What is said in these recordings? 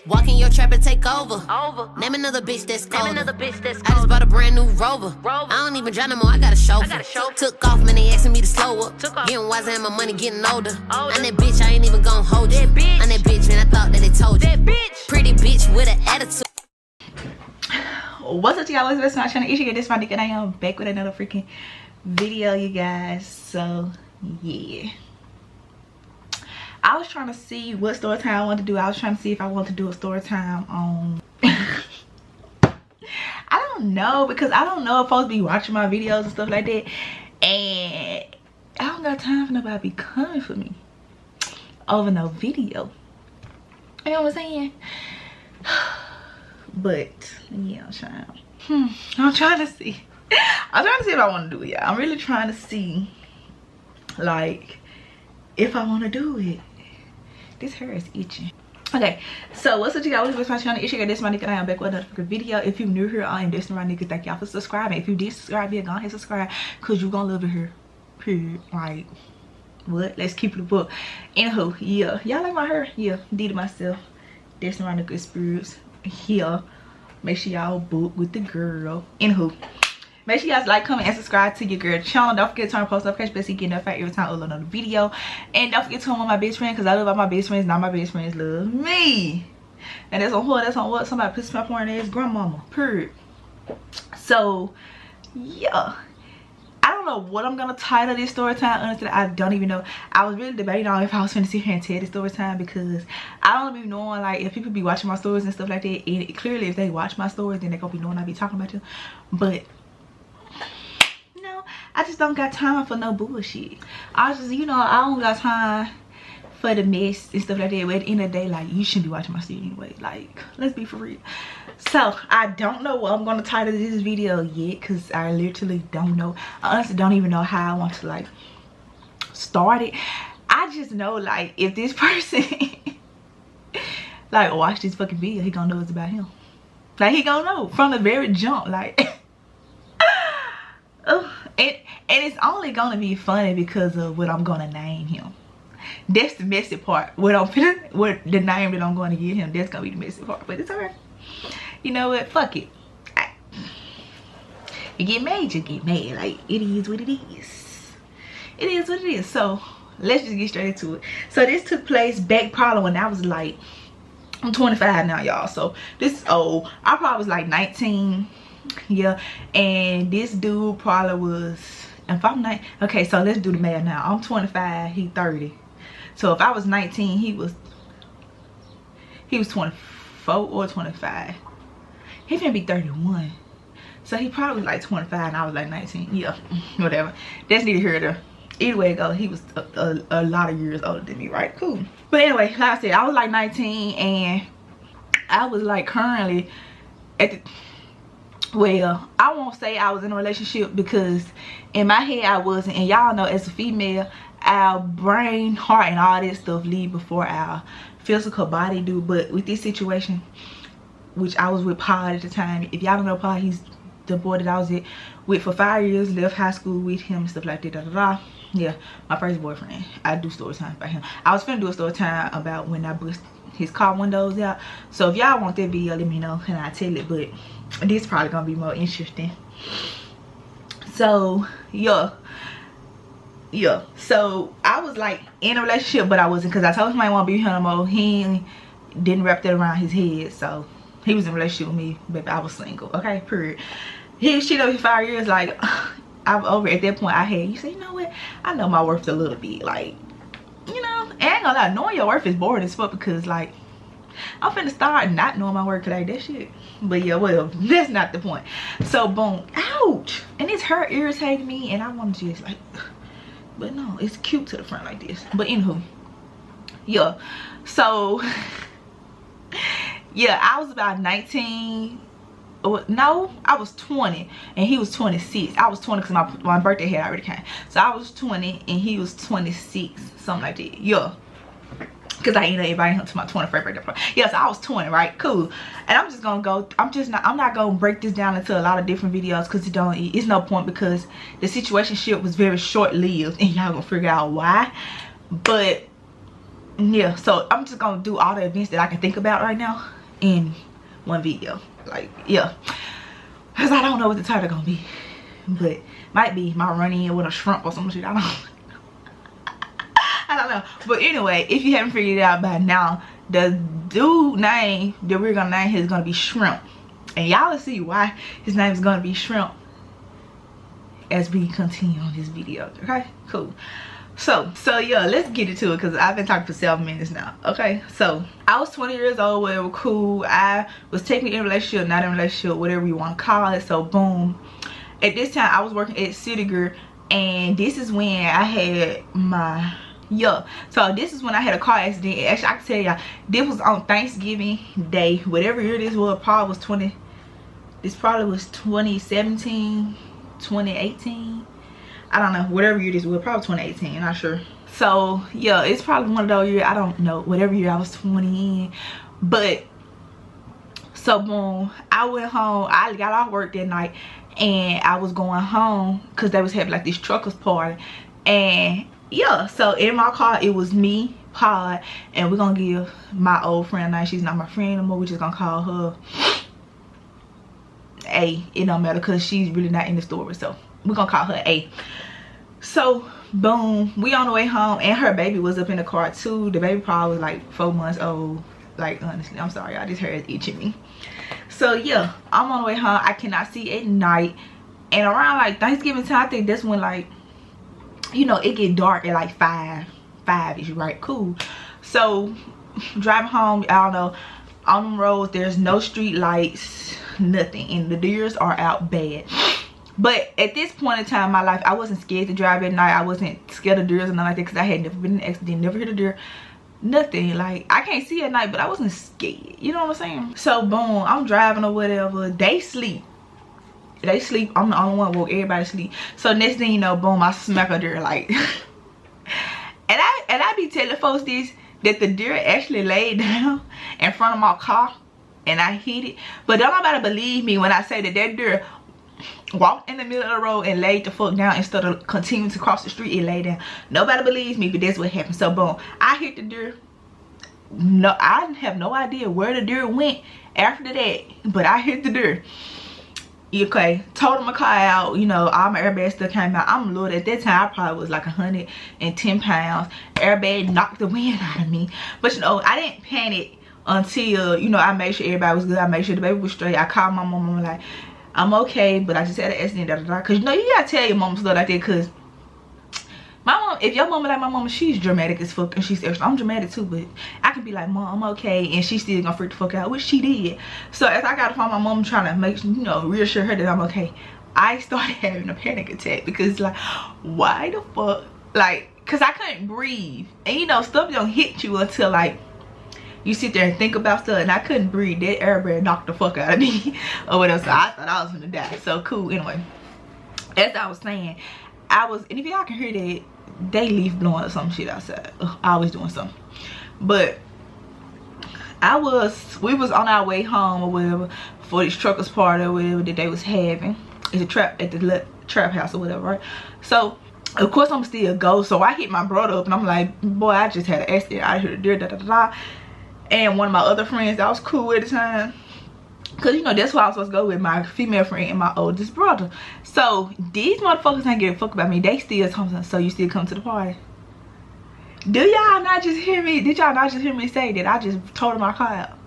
Walk in your trap and take over. Name another bitch that's colder. I just bought a brand new Rover. I don't even drive no more, I got a chauffeur. Took off, man, they asking me to slow up. Getting wiser and my money getting older. I'm that bitch, I ain't even gon' hold you. I'm that bitch, man, I thought that they told you. Pretty bitch with an attitude. What's up, y'all? What's up, my channel? It's your girl, this my dick, and I am back with another freaking video, you guys. So yeah, I was trying to see what story time I wanted to do. I was trying to see if I wanted to do a story time on I don't know, because I don't know if folks be watching my videos and stuff like that, and I don't got time for nobody to be coming for me over no video. You know what I'm saying? But yeah, I'm trying to see. I'm trying to see if I want to do it, yeah. I'm really trying to see, like, if I want to do it. This hair is itching. Okay, so what's up, you guys? What's my channel? It's your girl, this my nigga, and I am back with another video. If you're new here, I am this my nigga. Thank y'all for subscribing. If you did subscribe, yeah, go ahead and subscribe, cause you gonna love it here. Period. Like, what? Let's keep it a book. Anywho, yeah, y'all like my hair? Yeah, did it myself. This my nigga experience. Here, make sure y'all book with the girl. Anywho, make sure you guys like, comment, and subscribe to your girl channel. Don't forget to turn on post notifications so you get notified every time I upload another video. And don't forget to tell one of my best friends, because I love all my best friends, not my best friends love me. And that's on what? That's on what? Somebody pissed me off on his grandmama. Period. So yeah, I don't know what I'm gonna title this story time. Honestly, I don't even know. I was really debating on if I was gonna sit here and tell this story time, because I don't be knowing, like, if people be watching my stories and stuff like that, and clearly if they watch my stories, then they gonna be knowing I be talking about you. But no, I just don't got time for no bullshit. I just, you know, I don't got time for the mess and stuff like that. But at the end of the day, like, you shouldn't be watching my story anyway. Like, let's be for real. So I don't know what I'm gonna title this video yet, because I literally don't know. I honestly don't even know how I want to, like, start it. I just know, like, if this person like watch this fucking video, he gonna know it's about him. Like, he gonna know from the very jump, like and it's only gonna be funny because of what I'm gonna name him. That's the messy part. What the name that I'm gonna give him, that's gonna be the messy part. But it's alright. You know what? Fuck it. You get mad, you get mad. Like, it is what it is. It is what it is. So let's just get straight into it. So this took place back probably when I was like, I'm 25 now, y'all. So this is old. I probably was like 19. Yeah. And this dude probably was, if I'm not, okay, so let's do the math now. I'm 25, he 30. So if I was 19, he was 24 or 25. He finna be 31. So he probably was like 25 and I was like 19. Yeah, whatever. That's neither here nor there. Either way it go, he was a lot of years older than me, right? Cool. But anyway, like I said, I was like 19 and I was like currently at the, well, I won't say I was in a relationship, because in my head I wasn't. And y'all know, as a female, our brain, heart, and all that stuff leave before our physical body do. But with this situation, which I was with Paul at the time, if y'all don't know Paul, he's the boy that I was with for 5 years, left high school with him and stuff like that. Yeah, my first boyfriend. I do story time about him. I was finna do a story time about when I bust his car windows out. So if y'all want that video, let me know and I'll tell it. But this probably gonna be more interesting. So yeah, so I was like in a relationship, but I wasn't, because I told him I didn't want to be with him no more. He didn't wrap that around his head, so he was in a relationship with me, but I was single. Okay, period. He shit over 5 years. Like, I'm over. At that point, I had, you say, you know what, I know my worth a little bit. Like, you know, and I ain't gonna lie, knowing your worth is boring as fuck, because like, I'm finna start not knowing my worth, like that shit. But yeah, well, that's not the point. So boom, ouch, and this hair irritated me, and I want to just like, but no, it's cute to the front like this. But anywho, yeah, so yeah, I was about 19. No, I was 20 and he was 26. I was 20 because my birthday had already came. So I was 20 and he was 26, something like that. Yeah, because I ain't invited him to my 21st birthday party. Yeah, so I was 20, right? Cool. And I'm just gonna go, I'm not gonna break this down into a lot of different videos, because it's no point, because the situationship was very short-lived and y'all gonna figure out why. But yeah, so I'm just gonna do all the events that I can think about right now in one video. Like, yeah, because I don't know what the title gonna be, but might be my run-in with a shrimp or some shit. I don't know. But anyway, if you haven't figured it out by now, the dude name that we're gonna name his is gonna be Shrimp, and y'all will see why his name is gonna be Shrimp as we continue on this video. Okay, cool. So yeah, let's get into it because I've been talking for 7 minutes now. Okay, so I was 20 years old, whatever, cool. I was technically in a relationship, not in a relationship, whatever you want to call it. So boom, at this time I was working at City Girl, and this is when I had my, yeah, so this is when I had a car accident. Actually, I can tell y'all, this was on Thanksgiving Day, whatever year this was. Probably was 2017, 2018. I don't know, whatever year this was, probably 2018, I'm not sure. So yeah, it's probably one of those years, I don't know, whatever year I was 20 in. But so boom, I went home. I got off work that night and I was going home because they was having like this truckers party. And yeah, so in my car it was me, Pod, and we're gonna give my old friend a name. She's not my friend anymore, we're just gonna call her A. It don't matter because she's really not in the story, so we're gonna call her A. So boom, we on the way home, and her baby was up in the car too. The baby probably was like 4 months old. Like, honestly, I'm sorry, y'all, this hair is itching me. So yeah, I'm on the way home. I cannot see at night, and around like Thanksgiving time, I think that's when, like, you know, it get dark at like 5-ish, right? Cool. So driving home, I don't know, on them roads there's no street lights, nothing, and the deers are out bad. But at this point in time in my life, I wasn't scared to drive at night. I wasn't scared of deers or nothing like that because I had never been in an accident, never hit a deer, nothing. Like, I can't see at night, but I wasn't scared, you know what I'm saying? So boom, I'm driving or whatever. They sleep, I'm the only one woke, everybody sleep. So next thing you know, boom, I smack a deer, like and I be telling folks this, that the deer actually laid down in front of my car and I hit it. But don't nobody believe me when I say that that deer walked in the middle of the road and laid the fuck down instead of continuing to cross the street. It laid down. Nobody believes me, but that's what happened. So boom, I hit the deer. No, I have no idea where the deer went after that, but I hit the deer. Okay, totaled my car out, you know, all my airbags still came out. I'm little. At that time I probably was like 110 pounds. Airbag knocked the wind out of me, but you know, I didn't panic until, you know, I made sure everybody was good. I made sure the baby was straight. I called my mom. I'm like, I'm okay, but I just had an accident, because you know, you gotta tell your mom stuff like that, because my mom, if your mama like my mama, she's dramatic as fuck, and she's extra. I'm dramatic too, but I can be like, Mom, I'm okay, and she's still gonna freak the fuck out, which she did. So as I gotta find my mom, trying to make, you know, reassure her that I'm okay, I started having a panic attack, because like, why the fuck, like, because I couldn't breathe, and you know, stuff don't hit you until like you sit there and think about stuff, and I couldn't breathe. That airbag knocked the fuck out of me or whatever. So I thought I was gonna die. So cool. Anyway, as I was saying, and if y'all can hear that, they leaf blowing or some shit outside. Ugh, I always doing something. But we was on our way home or whatever for this truckers party or whatever that they was having. It's a trap at the trap house or whatever, right? So of course I'm still go. So I hit my brother up and I'm like, boy, I just had an accident. I heard a deer, da da da. And one of my other friends that I was cool with at the time, because you know that's who I was supposed to go with, my female friend and my oldest brother. So these motherfuckers ain't give a fuck about me. They still talking. So you still come to the party? Do y'all not just hear me? Did y'all not just hear me say that I just totaled my car out?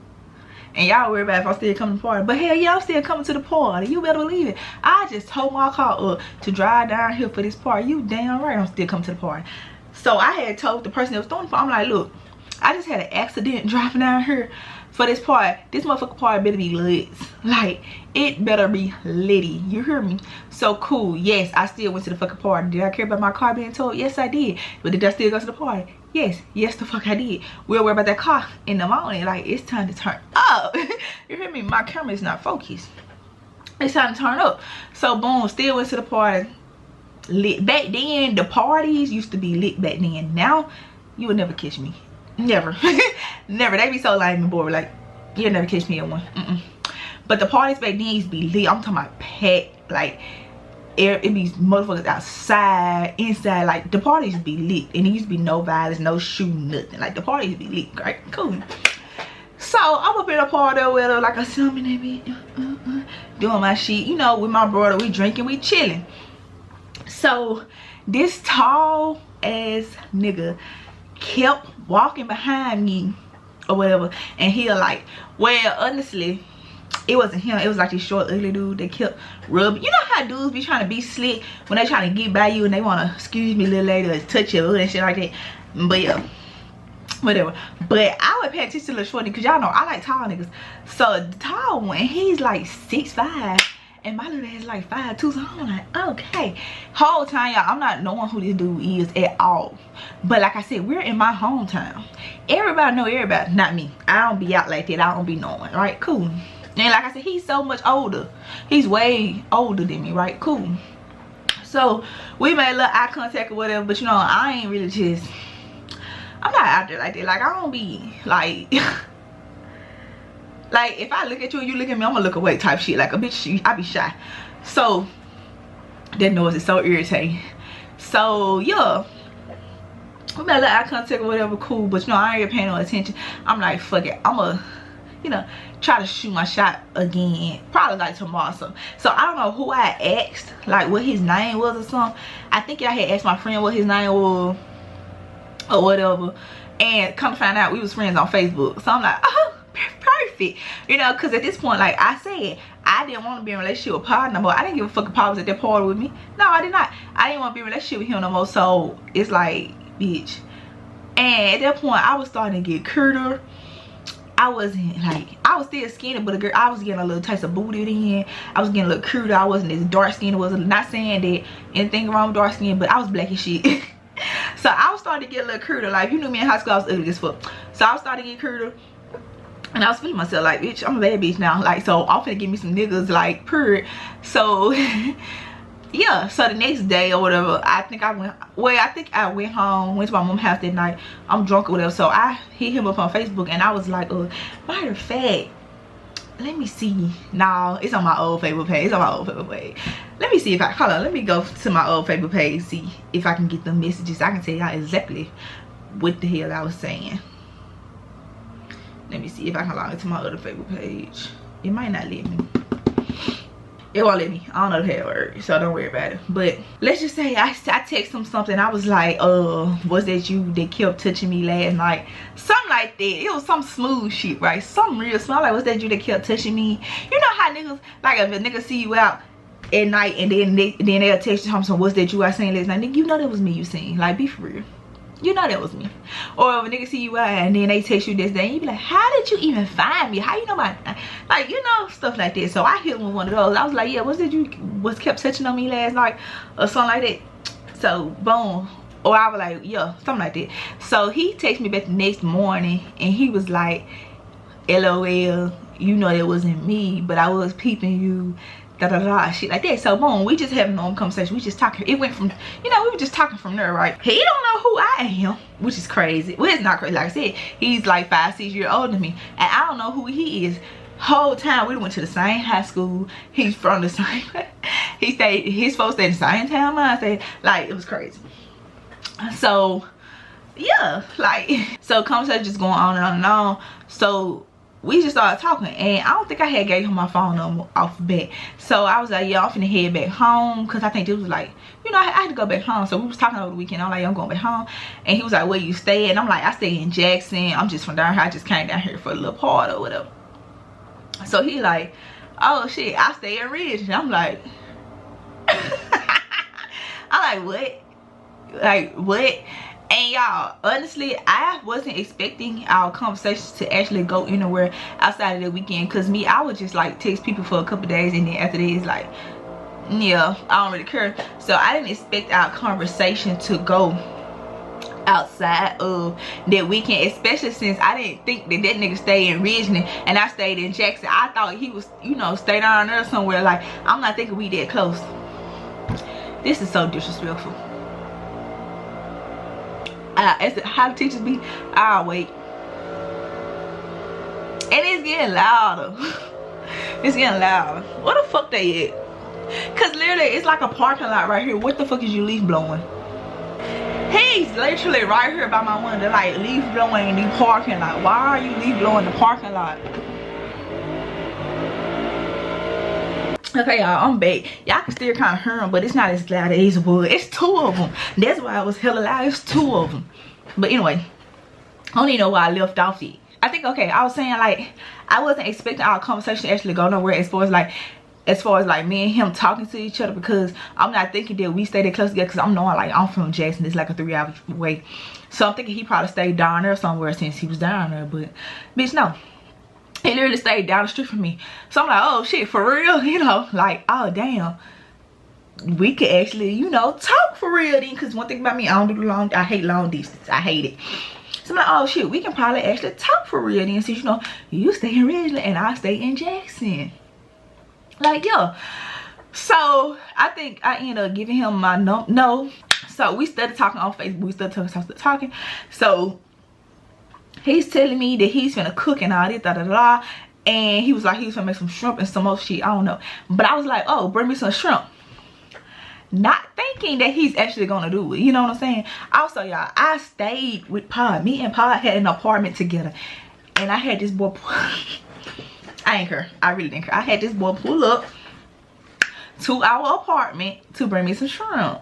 And y'all worry about if I still come to the party. But hell yeah, I'm still coming to the party. You better believe it. I just told my car up to drive down here for this party. You damn right I'm still coming to the party. So I had told the person that was throwing the party, I'm like, look, I just had an accident driving down here for this party. This motherfucking party better be lit. Like, it better be litty. You hear me? So cool. Yes, I still went to the fucking party. Did I care about my car being towed? Yes, I did. But did I still go to the party? Yes. Yes, the fuck I did. We'll worry about that car in the morning. Like, it's time to turn up. You hear me? My camera is not focused. It's time to turn up. So boom, still went to the party. Lit. Back then, the parties used to be lit back then. Now, you would never catch me. Never. Never. They be so lame and bored. Like, you'll never catch me at one. But the parties back then used to be lit. I'm talking about packed. Like, it be motherfuckers outside, inside. Like the parties be lit, and it used to be no violence, no shooting, nothing. Like the parties be lit, right? Cool. So I'm up in a party with her, like I said, I'm in that bitch, doing my shit, you know, with my brother. We drinking, we chilling. So this tall ass nigga kept walking behind me or whatever, and he like, well, honestly, it wasn't him. It was like this short, ugly dude that kept rubbing. You know how dudes be trying to be slick when they trying to get by you and they want to, excuse me, little lady, or touch you and shit like that. But yeah, whatever. But I would pay attention to the short nigga because y'all know I like tall niggas. So the tall one, he's like 6'5", and my little ass like 5'2", so I'm like, okay. Whole time, y'all, I'm not knowing who this dude is at all. But like I said, we're in my hometown. Everybody know everybody, not me. I don't be out like that. I don't be knowing, right? Cool. And like I said, he's so much older. He's way older than me, right? Cool. So we made a little eye contact or whatever, but you know, I ain't really just, I'm not out there like that. Like, I don't be like like if I look at you and you look at me, I'm gonna look away type shit. Like a bitch, I be shy. So that noise is so irritating. So yeah, we made a little eye contact or whatever, cool. But you know, I ain't paying no attention. I'm like, fuck it, I'ma, you know, try to shoot my shot again, probably like tomorrow or something. So I don't know who I asked, like what his name was or something. I think I had asked my friend what his name was or whatever, and come to find out we was friends on Facebook. So I'm like, oh, perfect, you know, because at this point, like I said, I didn't want to be in a relationship with Paul no more. I didn't give a fuck if Paul was at that party with me. No, I did not. I didn't want to be in a relationship with him no more. So it's like, bitch. And at that point, I was starting to get cuter. I wasn't like, I was still skinny, but I was getting a little taste of booty then. I was getting a little cruder. I wasn't as dark skinned. I was not saying that anything wrong with dark skin, but I was black as shit. So I was starting to get a little cruder. Like, you knew me in high school, I was ugly as fuck. So I was starting to get cruder, and I was feeling myself like, bitch, I'm a bad bitch now. Like, so I'm finna give me some niggas like purr. So yeah, so the next day or whatever, I think I went home, went to my mom's house that night. I'm drunk or whatever, so I hit him up on Facebook, and I was like, matter of fact, let me see. No, it's on my old Facebook page. It's on my old Facebook page. Let me see if I, hold on, let me go to my old Facebook page, see if I can get the messages. I can tell y'all exactly what the hell I was saying. Let me see if I can log into my other Facebook page. It might not let me. It won't let me. I don't know the hell word, so don't worry about it. But let's just say I text him something. I was like, was that you that kept touching me last night? Something like that. It was some smooth shit, right? Something real smooth. Like, was that you that kept touching me? You know how niggas, like if a nigga see you out at night and then they'll text you something, what's that you I seen last night? Nigga, you know that was me you seen. Like, be for real. You know that was me. Or if a nigga see you out and then they text you this day, and you be like, how did you even find me? How you know my, like, you know, stuff like that. So I hit him with one of those. I was like, yeah, was that you was kept touching on me last night or something like that? So boom. Or I was like, yeah, something like that. So he texted me back the next morning, and he was like, LOL, you know that wasn't me, but I was peeping you, da da da, shit like that. So boom, we just having a normal conversation. We just talking. It went from, you know, we were just talking from there, right? He don't know who I am, which is crazy. Well, it's not crazy. Like I said, he's like 5-6 years older than me, and I don't know who he is. Whole time we went to the same high school. He's from the same. His folks stayed in the same town mine stayed. Like, it was crazy. So yeah, like, so conversation just going on and on and on. So we just started talking, and I don't think I had gave him my phone number off the bat. So I was like, yeah, I'm finna head back home, because I think it was like, you know, I had to go back home. So we was talking over the weekend. I'm like, I'm going back home. And he was like, where you stay? And I'm like, I stay in Jackson. I'm just from down here. I just came down here for a little party or whatever. So he like, oh shit, I stay in Ridge. And I'm like, I'm like, what? Like, what? And y'all, honestly, I wasn't expecting our conversations to actually go anywhere outside of the weekend. Because me, I would just like text people for a couple days, and then after that, it's like, yeah, I don't really care. So I didn't expect our conversation to go outside of that weekend, especially since I didn't think that nigga stayed in Ridgeland and I stayed in Jackson. I thought he was, you know, stay down there somewhere. Like, I'm not thinking we that close. This is so disrespectful. As how the teachers be, I'll wait. And it's getting louder. It's getting louder. What the fuck they at? Cause literally it's like a parking lot right here. What the fuck is you leaf blowing? He's literally right here by my window, like leaf blowing in the parking lot. Why are you leaf blowing the parking lot? Okay, y'all, I'm back. Y'all can still kind of hear them, but it's not as loud as it was. It's 2 of them. That's why it was hella loud. It's 2 of them. But anyway, I don't even know why I left off it. I think, okay, I was saying, like, I wasn't expecting our conversation to actually go nowhere as far as like me and him talking to each other, because I'm not thinking that we stayed that close together, because I'm knowing, like, I'm from Jackson. It's like a 3-hour way. So I'm thinking he probably stayed down there somewhere since he was down there. But, bitch, no. He literally stayed down the street from me. So I'm like, oh, shit, for real? You know, like, oh, damn. We could actually, you know, talk for real then. Because one thing about me, I don't do long, I hate long distance. I hate it. So I'm like, oh, shit, we can probably actually talk for real then. Since, you know, you stay in Ridgeland and I stay in Jackson. Like, yo. So I think I ended up giving him my no. So we started talking on Facebook. We started talking. So he's telling me that he's finna cook and all this, and he was like, he was finna make some shrimp and some more shit. I don't know. But I was like, oh, bring me some shrimp. Not thinking that he's actually gonna do it. You know what I'm saying? Also, y'all, I stayed with Pod. Me and Pod had an apartment together. And I had this boy, I ain't care. I really didn't care. I had this boy pull up to our apartment to bring me some shrimp.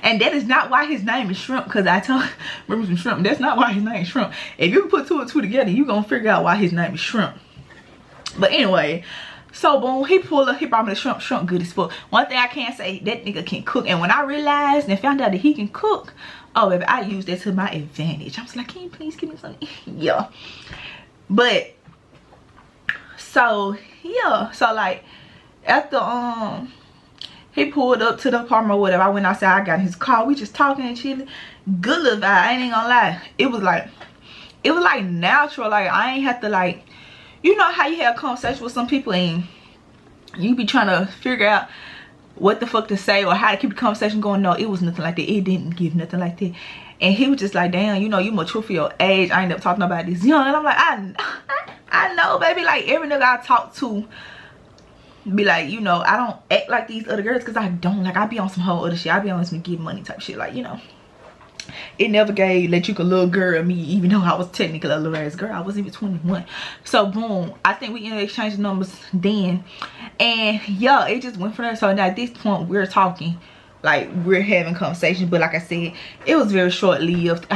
And that is not why his name is Shrimp, because I told him, bring me some shrimp. That's not why his name is Shrimp. If you put 2 and 2 together, you gonna figure out why his name is Shrimp. But anyway, so boom, he pulled up, he brought me the shrimp. Shrimp good as fuck. One thing I can say, that nigga can cook. And when I realized and found out that he can cook, oh baby, I used that to my advantage. I was like, can you please give me something? Yeah. But so yeah, so like after he pulled up to the apartment or whatever, I went outside, I got in his car, we just talking and chilling. Good little vibe, I ain't gonna lie. It was like natural. Like I ain't have to, like, you know how you have a conversation with some people and you be trying to figure out what the fuck to say or how to keep the conversation going. No, it was nothing like that. It didn't give nothing like that. And he was just like, damn, you know, you mature for your age. I ain't never talking about this young. And I'm like, I know, baby. Like every nigga I talk to be like, you know, I don't act like these other girls, because I don't. Like I be on some whole other shit. I be on some get money type shit. Like, you know, it never gave let you a little girl me, even though I was technically a little ass girl. I was even 21. So boom, I think we ended up exchanging numbers then, and yeah, it just went from there. So now at this point we're talking, like we're having conversations, but like I said, it was very short-lived.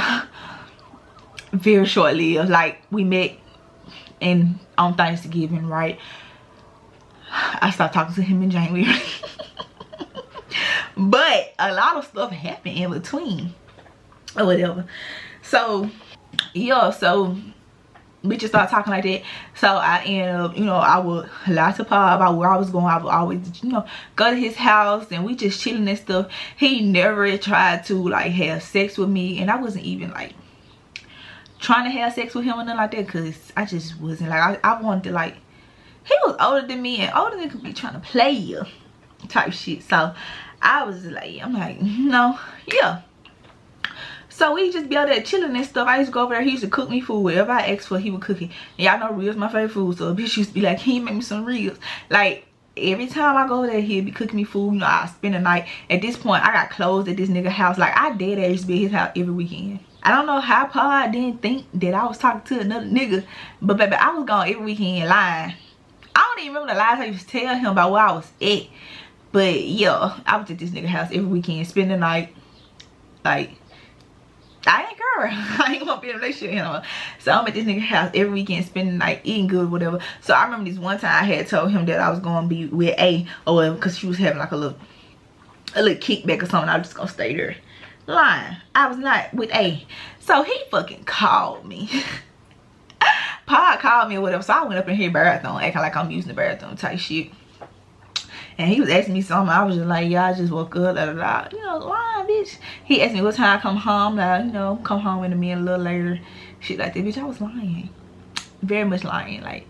Very short-lived. Like we met on Thanksgiving, right? I stopped talking to him in January. But a lot of stuff happened in between or whatever. So yeah, so we just started talking like that. So I ended up, you know, I would lie to Paul about where I was going. I would always, you know, go to his house and we just chilling and stuff. He never tried to like have sex with me, and I wasn't even like trying to have sex with him or nothing like that, because I just wasn't like, I wanted to, like, he was older than me, and older than could be trying to play you type shit. So I was like, I'm like, no, yeah. So we just be out there chilling and stuff. I used to go over there. He used to cook me food. Whatever I asked for, he would cook it. And y'all know ribs my favorite food. So a bitch used to be like, can you make me some ribs? Like every time I go over there, he'd be cooking me food. You know, I spend the night. At this point, I got clothes at this nigga house. Like I dead ass used to be at his house every weekend. I don't know how Paul didn't think that I was talking to another nigga, but baby, I was gone every weekend lying. I don't even remember the lies I used to tell him about where I was at. But yeah, I was at this nigga house every weekend, spend the night. Like, I ain't care. I ain't gonna be in a relationship, you know. So I'm at this nigga house every weekend, spending the night, eating good, whatever. So I remember this one time I had told him that I was gonna be with A or whatever, because she was having like a little kickback or something. I was just gonna stay there. Lying. I was not with A. So he fucking called me. Pod called me or whatever. So I went up in his bathroom, acting like I'm using the bathroom type shit. And he was asking me something. I was just like, yeah, I just woke up, da da da. You know, lying, bitch. He asked me what time I come home. Like, you know, come home in a minute, a little later. Shit like that. Bitch, I was lying. Very much lying. Like,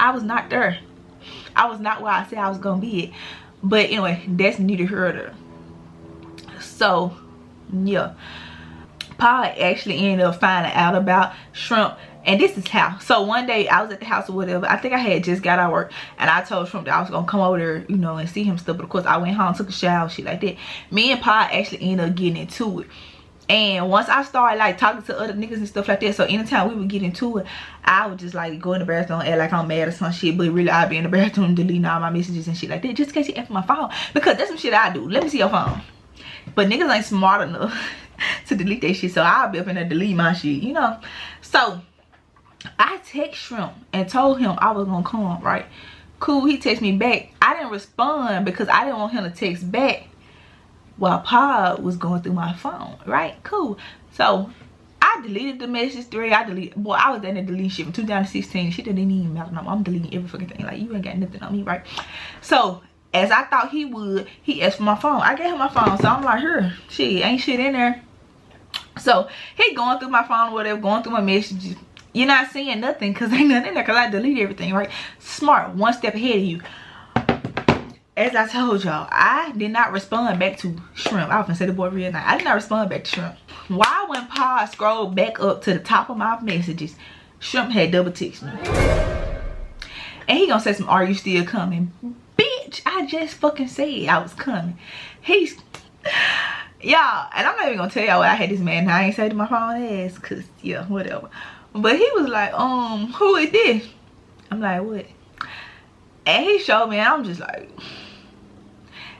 I was not there. I was not where I said I was gonna be at. But anyway, that's neither here nor there. So, yeah. Pod actually ended up finding out about Shrimp And this is how. So one day I was at the house or whatever. I think I had just got out of work, and I told Trump that I was gonna come over there, you know, and see him stuff. But of course I went home, took a shower, shit like that. Me and Pa actually ended up getting into it. And once I started like talking to other niggas and stuff like that, so anytime we would get into it, I would just like go in the bathroom and act like I'm mad or some shit, but really I'd be in the bathroom deleting all my messages and shit like that, just in case he F my phone, because that's some shit I do. Let me see your phone. But niggas ain't smart enough to delete that shit, so I'll be up in there delete my shit, you know. So I text Shrimp and told him I was gonna come, right? Cool, he texted me back. I didn't respond because I didn't want him to text back while Pa was going through my phone, right? Cool. So I deleted the message thread. I was in the deleting shit from 2016. Shit didn't even matter no more. I'm deleting every fucking thing. Like, you ain't got nothing on me, right? So as I thought he would, he asked for my phone. I gave him my phone, so I'm like, here, shit, ain't shit in there. So he going through my phone or whatever, going through my messages. You're not seeing nothing because ain't nothing in there because I deleted everything, right? Smart, one step ahead of you. As I told y'all, I did not respond back to Shrimp. I was gonna say the boy real nice. I did not respond back to Shrimp. Why when Pa scrolled back up to the top of my messages, Shrimp had double text me. And he gonna say some, are you still coming? Bitch, I just fucking said I was coming. He's, y'all, and I'm not even gonna tell y'all what I had this man. I ain't say to my phone ass, cause yeah, whatever. But he was like, who is this? I'm like, what? And he showed me, and I'm just like,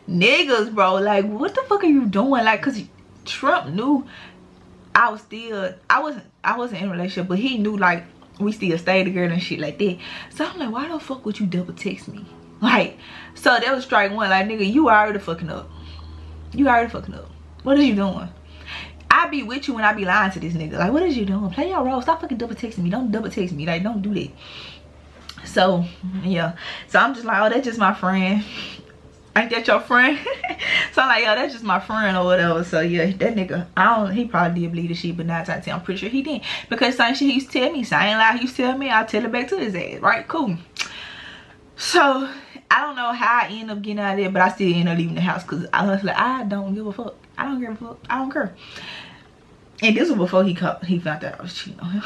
niggas, bro, like, what the fuck are you doing? Like, cause Trump knew I wasn't in a relationship, but he knew like we still stayed together and shit like that. So I'm like, why the fuck would you double text me? Like, so that was strike one. Like, nigga, you already fucking up. You already fucking up. What are you doing? I be with you when I be lying to this nigga. Like, what is you doing? Play your role. Stop fucking double texting me. Don't double text me. Like, don't do that. So yeah, so I'm just like, oh, that's just my friend. Ain't that your friend? So I'm like, yo, that's just my friend or whatever. So yeah, that nigga, he probably did believe the shit, but 9 times out of 10, I'm pretty sure he didn't, because same shit he used to tell me, same lie he used to tell me, I'll tell it back to his ass, right? Cool. So I don't know how I end up getting out of there, but I still end up leaving the house because I was like, I don't give a fuck. I don't give a fuck. I don't care. And this was before he found out I was cheating on him.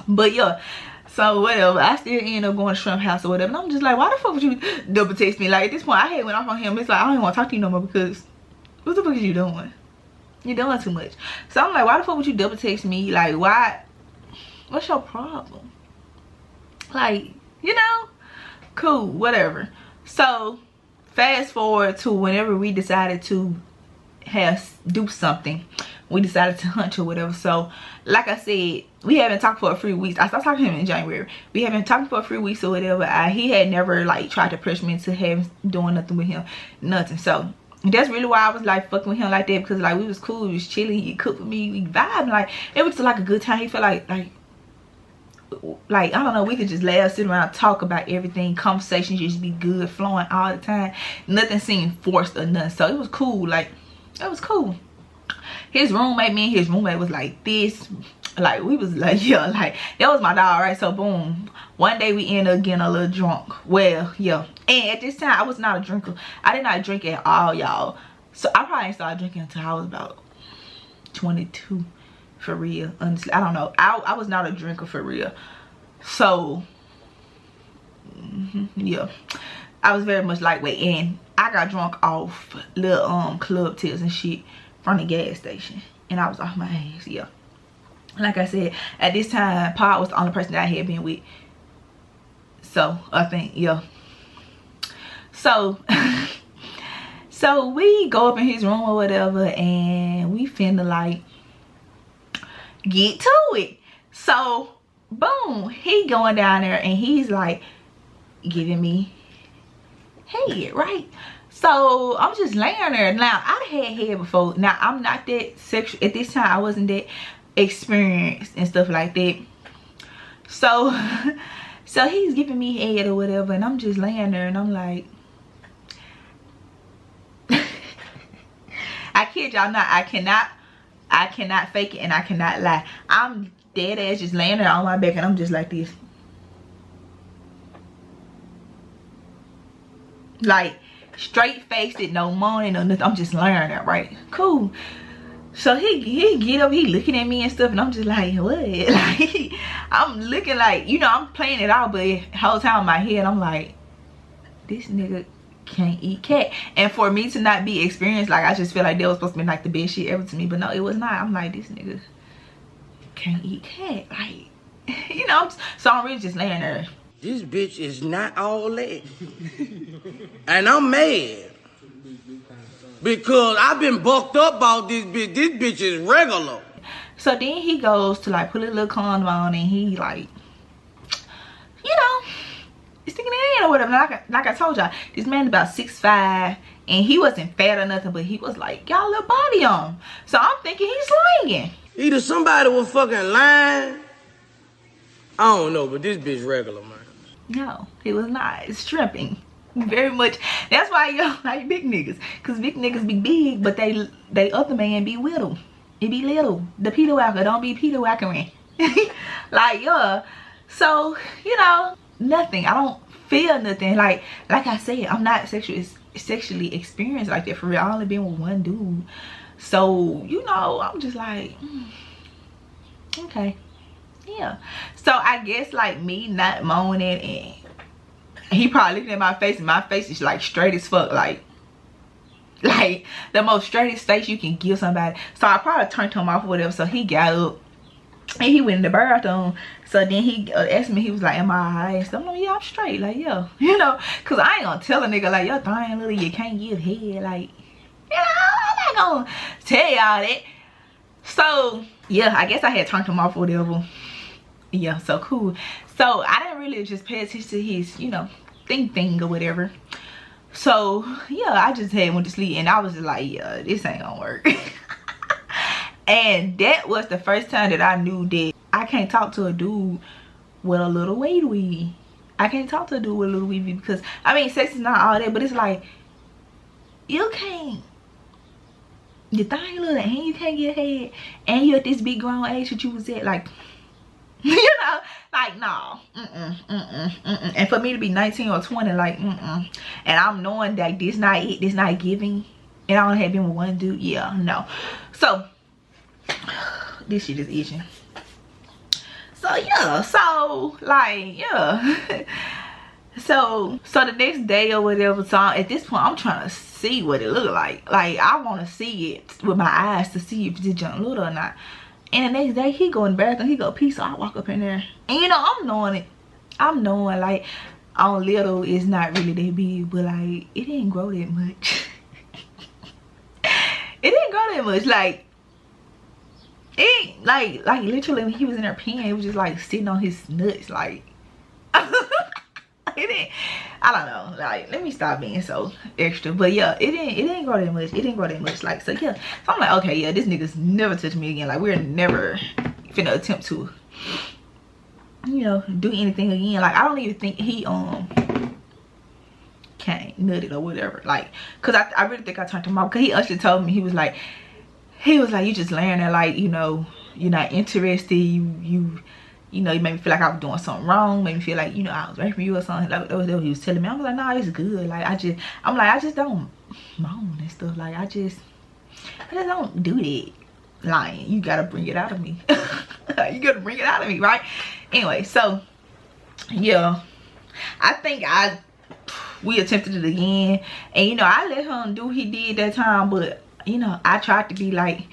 But yeah, so whatever, I still end up going to Shrimp house or whatever, and I'm just like, why the fuck would you double text me? Like, at this point I had went off on him. It's like, I don't even want to talk to you no more, because what the fuck is you doing? You're doing too much. So I'm like, why the fuck would you double text me? Like, why? What's your problem? Like, you know, cool, whatever. So fast forward to whenever we decided to do something, we decided to hunt or whatever. So like I said, we haven't talked for a few weeks. I started talking to him in January. We haven't talked for a few weeks or whatever. He had never like tried to pressure me into doing nothing with him, nothing. So that's really why I was like fucking with him like that, because like we was cool, we was chilling, he cooked for me, we vibed, like it was like a good time. He felt like I don't know, we could just laugh, sit around, talk about everything. Conversations just be good, flowing all the time. Nothing seemed forced or nothing. So it was cool. Like, it was cool. His roommate, me and his roommate was like this. Like, we was like, yeah, like that was my dog, right? So boom, one day we ended up getting a little drunk. Well, yeah. And at this time I was not a drinker. I did not drink at all, y'all. So I probably didn't start drinking until I was about 22. For real, honestly, I don't know. I was not a drinker for real. So yeah, I was very much lightweight, and I got drunk off little club tills and shit from the gas station, and I was off my ass. Yeah, like I said, at this time Pa was the only person that I had been with. So I think, yeah, so so we go up in his room or whatever, and we finna like get to it. So boom, he going down there and he's like giving me head, right? So I'm just laying there. Now I had head before. Now I'm not that sexual at this time. I wasn't that experienced and stuff like that. So so he's giving me head or whatever, and I'm just laying there and I'm like, I kid y'all not, I cannot fake it and I cannot lie. I'm dead ass just laying there on my back and I'm just like this. Like straight faced it, no moaning, no nothing. I'm just laying there, right? Cool. So he get up, he looking at me and stuff, and I'm just like, what? Like, I'm looking like, you know, I'm playing it out, but the whole time in my head, I'm like, this nigga can't eat cat. And for me to not be experienced, like, I just feel like that was supposed to be like the best shit ever to me, but no, it was not. I'm like, this nigga can't eat cat. Like, you know, so I'm really just laying there. This bitch is not all that. And I'm mad. Because I've been bucked up about this bitch. This bitch is regular. So then he goes to like put a little condom on, and he like, you know, sticking it in or whatever. Like I told y'all, this man about 6'5", and he wasn't fat or nothing, but he was like, got a little body on him. So I'm thinking he's slinging. Either somebody was fucking lying. I don't know, but this bitch regular, man. No, he was not. It's stripping. Very much. That's why you don't like big niggas. Because big niggas be big, but they other man be little. It be little. The Peter Whacker don't be Peter Wackering. Like, yeah. So, you know, nothing. I don't feel nothing. Like I said, I'm not sexually experienced like that for real. I only been with one dude. So, you know, I'm just like, okay. Yeah. So I guess like me not moaning, and he probably looking at my face, and my face is like straight as fuck, like the most straightest face you can give somebody. So I probably turned him off or whatever. So he got up and he went in the bathroom. So then he asked me, he was like, am I alright? So I'm like, yeah, I'm straight. Like, yeah, you know, cause I ain't gonna tell a nigga like, your thing little, you can't give head. Like, you know, I'm not gonna tell y'all that. So yeah, I guess I had turned him off or whatever. Yeah, so cool. So I didn't really just pay attention to his, you know, thing or whatever. So yeah, I just went to sleep, and I was just like, yeah, this ain't gonna work. And that was the first time that I knew that I can't talk to a dude with a little weed weed. I can't talk to a dude with a little weed weed, because I mean, sex is not all that, but it's like, you can't, your thing little, and you can't get head, and you're at this big grown age that you was at, like, you know, like, no, and for me to be 19 or 20, like, and I'm knowing that this not it, this not giving, and I only have been with one dude, yeah, no. So this shit is itching. So yeah, so like, yeah. so the next day or whatever, so at this point I'm trying to see what it look like I want to see it with my eyes to see if it's junk little or not. And the next day he go in the bathroom, he go pee, so I walk up in there, and you know, I'm knowing it. I'm knowing like on little it's not really that big, but like it didn't grow that much. It didn't grow that much. Like it, like literally when he was in there peeing, it was just like sitting on his nuts. Like it didn't, I don't know, like, let me stop being so extra. But yeah, it didn't grow that much. It didn't grow that much. Like, so yeah, so I'm like, okay, yeah, this nigga's never touch me again. Like, we're never finna attempt to, you know, do anything again. Like, I don't even think he can't nutted or whatever. Like, cause I really think I turned him off, because he actually told me, he was like, you just laying there like, you know, you're not interested, you know, you made me feel like I was doing something wrong, made me feel like, you know, I was raping you or something. Like, that was what he was telling me. I was like, nah, it's good. Like, I just don't moan and stuff. Like, I just don't do that. Lying, you gotta bring it out of me. You gotta bring it out of me, right? Anyway, so yeah, I think we attempted it again, and you know, I let him do what he did that time, but you know, I tried to be like,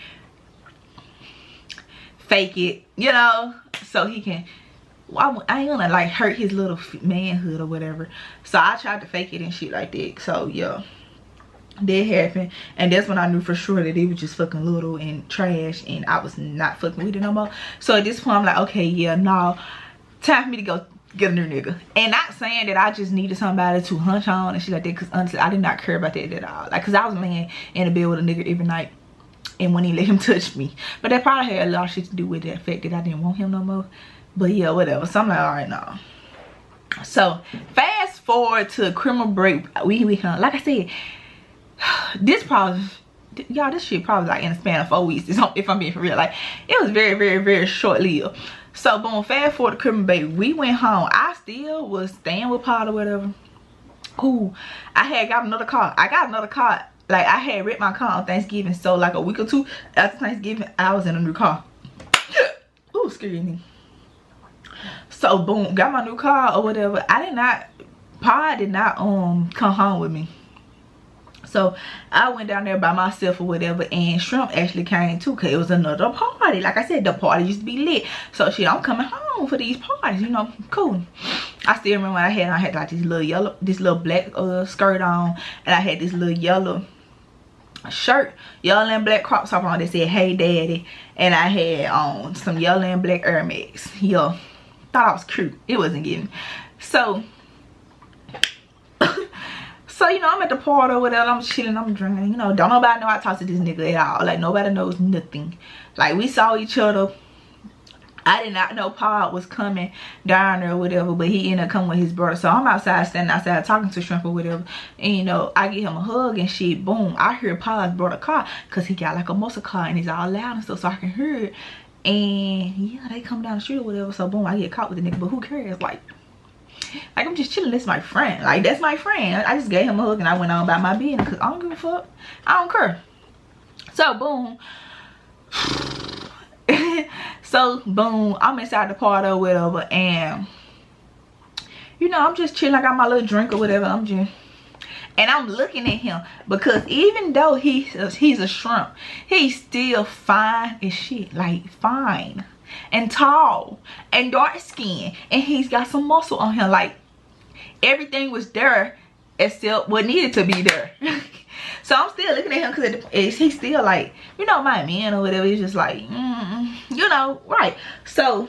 fake it, you know, so he can, well, I ain't gonna like hurt his little manhood or whatever. So I tried to fake it and shit like that. So yeah, that happened, and that's when I knew for sure that it was just fucking little and trash, and I was not fucking with it no more. So at this point I'm like, okay, yeah, no, time for me to go get a new nigga. And not saying that I just needed somebody to hunch on and shit like that, because honestly I did not care about that at all. Like, because I was laying in the bed with a nigga every night, and when he let him touch me, but that probably had a lot of shit to do with the fact that I didn't want him no more. But yeah, whatever. So I'm like, all right, no. So fast forward to criminal break. We like I said, this probably, y'all, this shit probably like in a span of 4 weeks, if I'm being for real. Like, it was very, very, very short lived. So boom, fast forward to criminal break, we went home. I still was staying with Pod or whatever. Cool. I had got another car. I got another car Like, I had ripped my car on Thanksgiving, so like a week or two after Thanksgiving, I was in a new car. Ooh, excuse me. So boom, got my new car or whatever. Pa did not come home with me. So I went down there by myself or whatever, and Shrimp actually came too, because it was another party. Like I said, the party used to be lit. So shit, I'm coming home for these parties, you know, cool. I still remember what I had like this little black skirt on, and I had this little yellow shirt, yellow and black crop top on that said "Hey Daddy," and I had on some yellow and black Air Max. Yo, thought I was cute. It wasn't getting. So you know, I'm at the party or whatever, I'm chilling, I'm drinking, you know, don't nobody know I talk to this nigga at all. Like, nobody knows nothing. Like, we saw each other. I did not know Pa was coming down there or whatever, but he ended up coming with his brother. So I'm outside, standing outside talking to Shrimp or whatever, and you know, I give him a hug and shit. Boom, I hear Pa's brother car, because he got like a muscle car and he's all loud and stuff, so I can hear it. And yeah, they come down the street or whatever, so boom, I get caught with the nigga, but who cares? Like I'm just chilling. That's my friend. Like, that's my friend. I just gave him a hug and I went on about my business, because I don't give a fuck. I don't care. So boom. So boom, I'm inside the party or whatever, and you know, I'm just chilling. I got my little drink or whatever. And I'm looking at him, because even though he's a shrimp, he's still fine as shit. Like, fine and tall and dark skin, and he's got some muscle on him. Like, everything was there except what needed to be there. So I'm still looking at him, because he's still like, you know, my man or whatever. He's just like, you know, right? So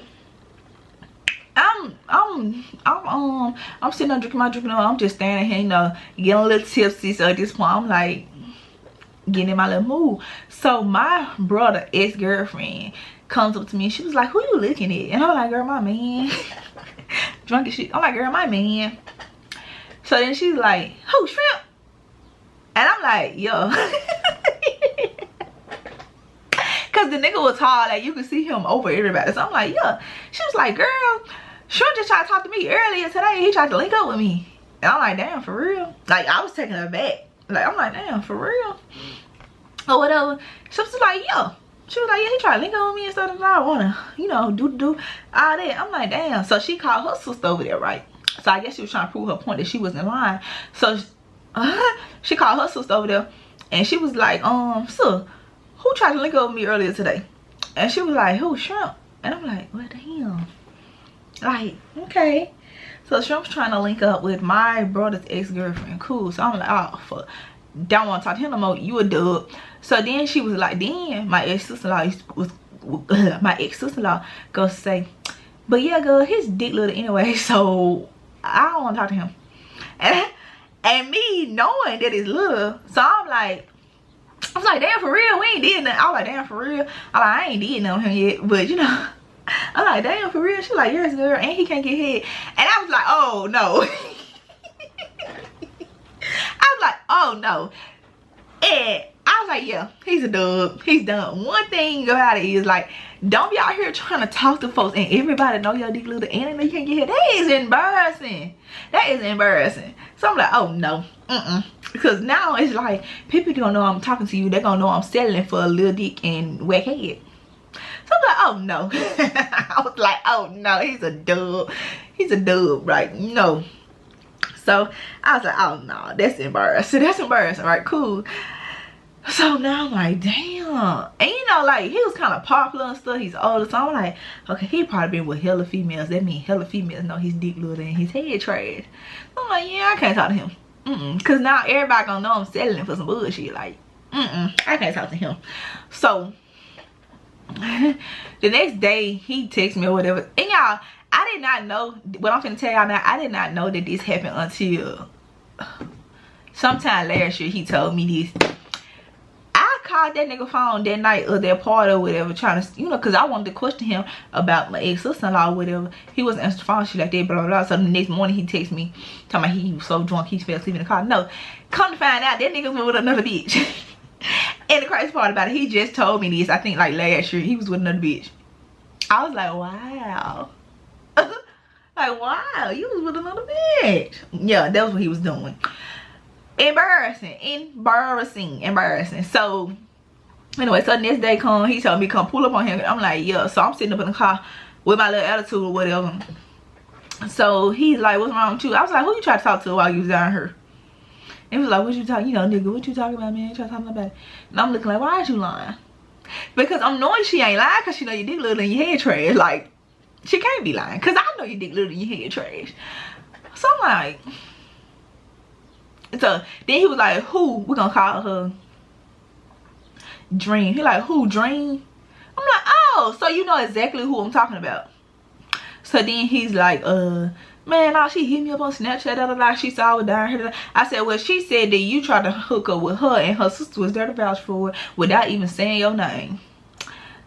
I'm sitting there drinking my drink. I'm just standing here, you know, getting a little tipsy. So at this point, I'm like getting in my little mood. So my brother, ex-girlfriend, comes up to me and she was like, "Who you looking at?" And I'm like, "Girl, my man." Drunk as shit. I'm like, "Girl, my man." So then she's like, "Who, Shrimp?" And I'm like, "Yo." Cause the nigga was tall, like you could see him over everybody. So I'm like, "Yeah." She was like, "Girl, Shrimp just tried to talk to me earlier today. He tried to link up with me." And I'm like, "Damn, for real?" Like, I was taking her back. Like, I'm like, "Damn, for real?" Or whatever. She was like, "Yo." She was like, "Yeah, he tried to link up with me and stuff, and I wanna, you know, do all that." I'm like, "Damn." So she called her sister over there, right? So I guess she was trying to prove her point that she wasn't lying. So she called her sister over there, and she was like, "So, who tried to link up with me earlier today?" And she was like, "Who, Shrimp?" And I'm like, "What the hell?" Like, okay. So Shrimp's trying to link up with my brother's ex-girlfriend. Cool. So I'm like, "Oh, fuck. Don't want to talk to him no more. You a dub." So then she was like, then my ex-sister-in-law goes to say, "But yeah, girl, his dick little anyway, so I don't want to talk to him." And me knowing that it's little, so I was like, "Damn, for real, we ain't did nothing." I was like, "Damn, for real." I ain't did nothing on him yet, but you know, I'm like, "Damn, for real." She's like, "Yes, girl," and he can't get head. And I was like, "Oh no." I was like, "Oh no." And I was like, "Yeah, he's a dub. He's done." One thing about it is, like, don't be out here trying to talk to folks and everybody know your dick little and they can't get here. That is embarrassing. That is embarrassing. So I'm like, "Oh no." Because now it's like, people gonna know I'm talking to you. They're gonna know I'm settling for a little dick and whack head. So I'm like, "Oh no." I was like, "Oh no, he's a dub. He's a dub, right?" No. So I was like, "Oh no, that's embarrassing. That's embarrassing." Right, cool. So now I'm like, damn. And you know, like, he was kind of popular and stuff. He's older. So I'm like, okay, he probably been with hella females. That means hella females know his dick little and his head trash. So I'm like, yeah, I can't talk to him. Because now everybody gonna know I'm settling for some bullshit. Like, I can't talk to him. So the next day he texts me or whatever. And y'all, I did not know what I'm finna tell y'all now. I did not know that this happened until sometime last year. He told me this. I called that nigga phone that night of that party or whatever, trying to, you know, because I wanted to question him about my ex-sister-in-law or whatever. He wasn't answering the phone, shit like that, blah, blah, blah. So the next morning he texted me talking about he was so drunk he fell asleep in the car. No, come to find out that nigga was with another bitch. And the crazy part about it, he just told me this, I think like last year, he was with another bitch. I was like, wow. Like, wow, you was with another bitch. Yeah, that was what he was doing. Embarrassing. So anyway, so the next day come, he told me come pull up on him. I'm like, yeah. So I'm sitting up in the car with my little attitude or whatever. So he's like, what's wrong with you? I was like, who you try to talk to while you was down here? And he was like, what you talking, you know, nigga, what you talking about, man? You try to talk about it. And I'm looking like, why is you lying? Because I'm knowing she ain't lying because she know your dick little and your head trash. Like, she can't be lying because I know your dick little and your head trash. So I'm like, so then he was like, who? We're gonna call her Dream. He like, who, Dream? I'm like, oh, so you know exactly who I'm talking about. So then he's like, man, nah, she hit me up on Snapchat, she saw it down here. I said, well, she said that you tried to hook up with her and her sister was there to vouch for it without even saying your name.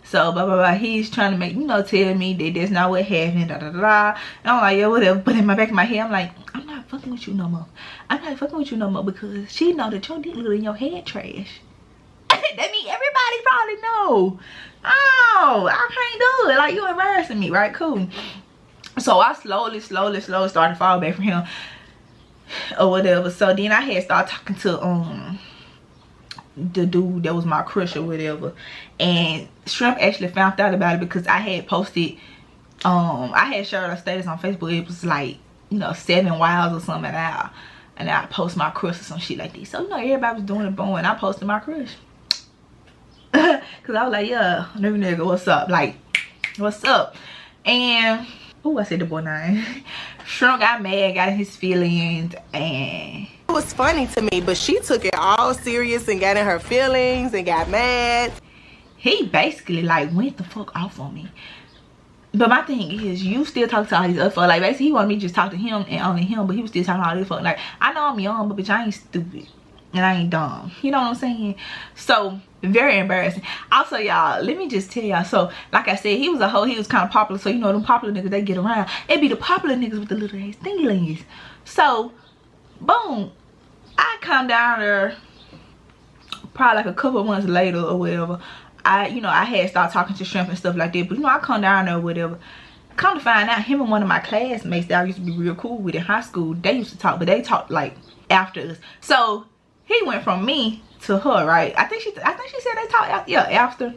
So blah blah blah. He's trying to make, you know, tell me that that's not what happened, da da da. And I'm like, yeah, whatever. But in my back of my head, I'm like, I'm not fucking with you no more. I'm not fucking with you no more because she know that your dick little in your head trash. That means everybody probably know. Oh, I can't do it. Like, you embarrassing me, right? Cool. So I slowly started to fall back from him or whatever. So then I had started talking to the dude that was my crush or whatever, and Shrimp actually found out about it because I had posted, I had shared a status on Facebook. It was like, you know, 7 wiles or something out, and I post my crush or some shit like this. So you know, everybody was doing it, boom, and I posted my crush because I was like, yeah, new nigga, what's up? Like, what's up? And oh, I said the boy name. Shrimp got mad, got in his feelings, and it was funny to me, but she took it all serious and got in her feelings and got mad. He basically like went the fuck off on me. But my thing is, you still talk to all these other fuck. Like, basically he wanted me to just talk to him and only him, but he was still talking to all these fuck. Like, I know I'm young, but bitch, I ain't stupid and I ain't dumb. You know what I'm saying? So very embarrassing. Also, y'all, let me just tell y'all. So like I said, he was a hoe. He was kind of popular. So you know them popular niggas, they get around. It be the popular niggas with the little ass thingy. So boom, I come down there probably like a couple of months later or whatever. I had started talking to Shrimp and stuff like that. But you know, I come down there or whatever. Come to find out, him and one of my classmates that I used to be real cool with in high school, they used to talk, but they talked like after us. So he went from me to her, right? I think she said they talked, yeah, after.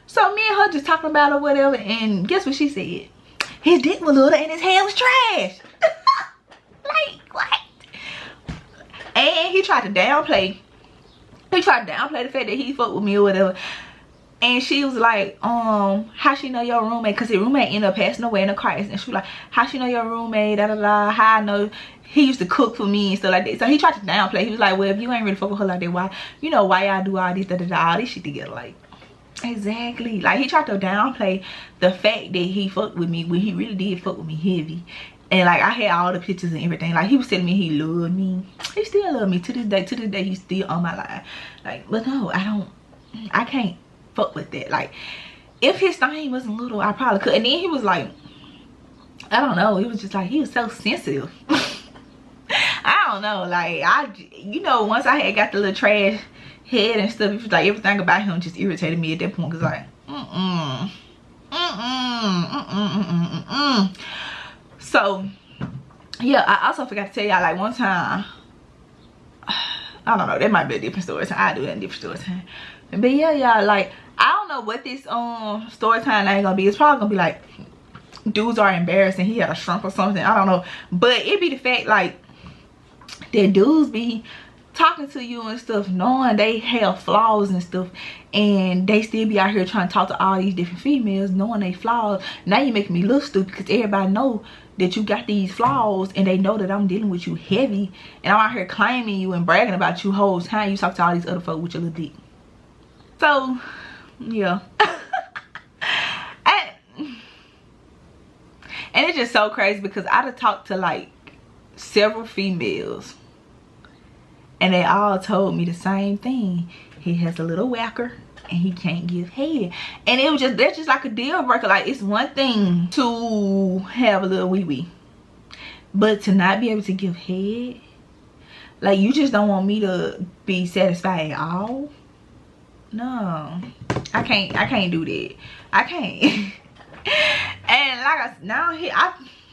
So me and her just talking about it or whatever, and guess what she said? His dick was little and his hair was trash. Like, what? And he tried to downplay the fact that he fucked with me or whatever. And she was like, how she know your roommate? Because his roommate ended up passing away in a car accident. She was like, how she know your roommate? Da da da. How I know he used to cook for me and stuff like that. So he tried to downplay. He was like, well, if you ain't really fuck with her like that, why y'all do all this, da da da, all this shit together? Like, exactly. Like, he tried to downplay the fact that he fucked with me when he really did fuck with me heavy. And like, I had all the pictures and everything. Like, he was telling me he loved me. He still love me to this day. To this day, he's still on my line. Like, but no, I can't fuck with that. Like, if his thing wasn't little, I probably could. And then he was like, I don't know, it was just like, he was so sensitive. I don't know, like, once I had got the little trash head and stuff, it was like everything about him just irritated me at that point. Cause like, so yeah, I also forgot to tell y'all, like, one time, I don't know, that might be a different story time. I do that in a different story time. But yeah, y'all, like, I don't know what this story time ain't gonna be. It's probably gonna be like, dudes are embarrassing, he had a shrunk or something, I don't know. But it be the fact, like, that dudes be talking to you and stuff knowing they have flaws and stuff, and they still be out here trying to talk to all these different females knowing they flaws. Now you making me look stupid because everybody know that you got these flaws, and they know that I'm dealing with you heavy, and I'm out here claiming you and bragging about you whole time you talk to all these other folks with your little dick. So yeah. And it's just so crazy because I done talked to like several females, and they all told me the same thing. He has a little whacker and he can't give head. And it was just, that's just like a deal breaker. Like, it's one thing to have a little wee-wee, but to not be able to give head, like, you just don't want me to be satisfied at all? No, I can't do that. I can't. And like I now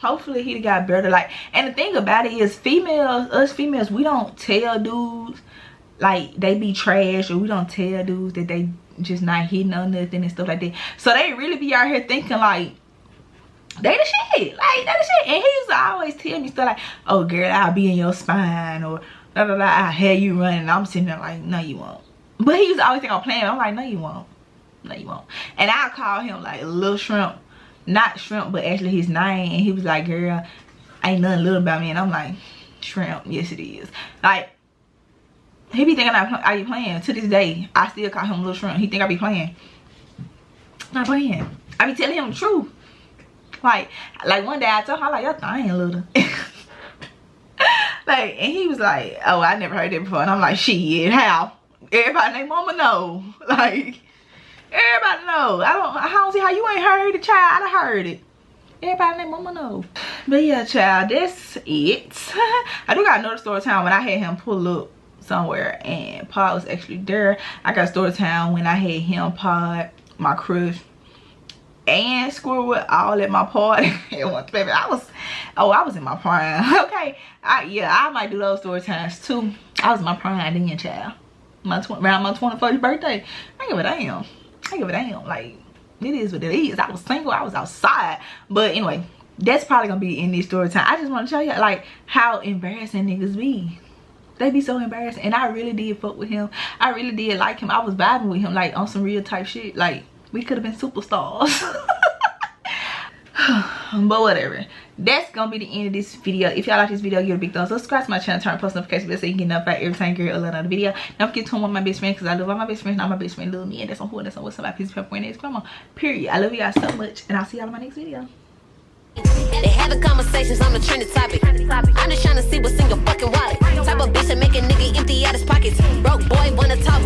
hopefully he got better. Like, and the thing about it is us females, we don't tell dudes like they be trash, or we don't tell dudes that they just not hitting on nothing and stuff like that. So they really be out here thinking like they the shit, like they the shit. And he used to always tell me stuff like, oh girl, I'll be in your spine, or da da da, I'll have you running. And I'm sitting there like, no you won't. But he used to always think I'm playing. I'm like, no you won't, no you won't. And I'll call him like Little Shrimp, not Shrimp but actually his name, and he was like, girl, ain't nothing little about me. And I'm like, Shrimp, yes it is. Like, he be thinking I be playing. To this day, I still call him Little Shrimp. He think I be playing. Not playing. I be telling him the truth. Like one day I told him, I'm like, your thing little. Like, and he was like, oh, I never heard that before. And I'm like, shit, how? Everybody named mama know. Like, everybody know. I don't see how you ain't heard it, child. I heard it. Everybody named mama know. But yeah, child, that's it. I do got another story time when I had him pull up somewhere and Pod was actually there. I got story time when I had him, Pod, my crush, and Squirrel all at my party. Baby, I was in my prime. Okay, I might do those story times too. I was in my prime then, child. Around my 21st birthday. I give a damn. Like, it is what it is. I was single, I was outside. But anyway, that's probably gonna be in this story time. I just want to show you like how embarrassing niggas be. They be so embarrassing. And I really did fuck with him. I really did like him. I was vibing with him like on some real type shit. Like, we could have been superstars. But whatever, that's gonna be the end of this video. If y'all like this video, give it a big thumbs up, subscribe to my channel, turn on post notifications bell so you can get notified every time you get another video. Don't forget to one of my best friends, because I love all my best friends, not my best friend love me, and that's on who, that's on what's up, my piece of pepper and eggs, come on, period. I love you guys so much, and I'll see y'all in my next video. They having conversations on the trending topic. I'm just trying to see what's in your fucking wallet. Type of bitch that make a nigga empty out his pockets. Broke boy wanna talk